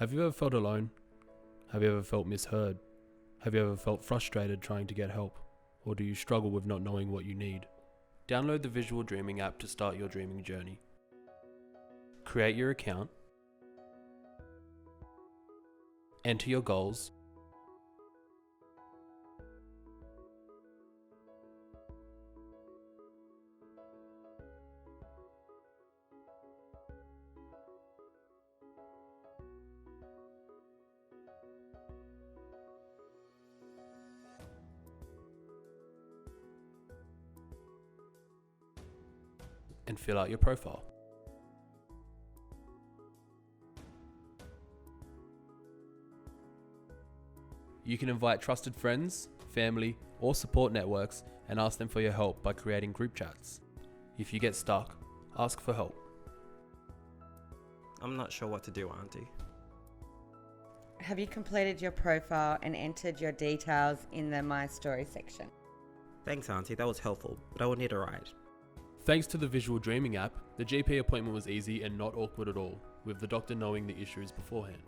Have you ever felt alone? Have you ever felt misheard? Have you ever felt frustrated trying to get help? Or do you struggle with not knowing what you need? Download the Visual Dreaming app to start your dreaming journey. Create your account. Enter your goals. And fill out your profile. You can invite trusted friends, family, or support networks and ask them for your help by creating group chats. If you get stuck, ask for help. I'm not sure what to do, Auntie. Have you completed your profile and entered your details in the My Story section? Thanks, Auntie, that was helpful, but I will need a ride. Thanks to the Visual Dreaming app, the GP appointment was easy and not awkward at all, with the doctor knowing the issues beforehand.